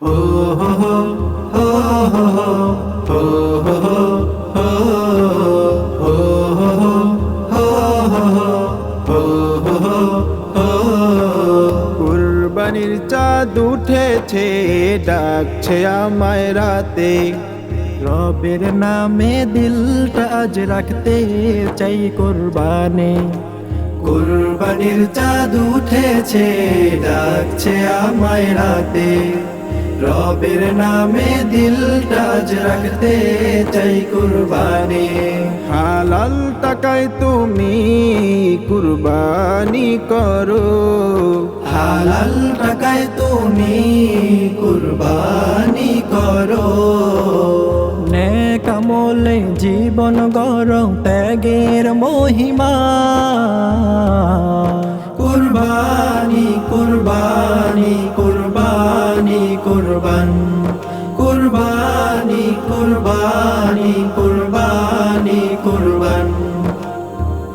হো হো হো হো হো হো হো হো কুরবানির চাঁদ উঠেছে, ডাকছে আমায় রাতে। রবের নামে দিলটা আজ রাখতে চাই কুরবানি। কুরবানির চাঁদ উঠেছে, ডাকছে আমায় রাতে। রবের নামে দিলটা আজ রাখতে চাই কুরবানি। হালাল টাকায় তুমি কুরবানি করো, হালাল টাকায় তুমি কুরবানি করো। নেক আমলে জীবন গড়ো, ত্যাগের মহিমা। কুরবানি কুরবানি কুরবানি কুরবান, কুরবানি কুরবানি কুরবান।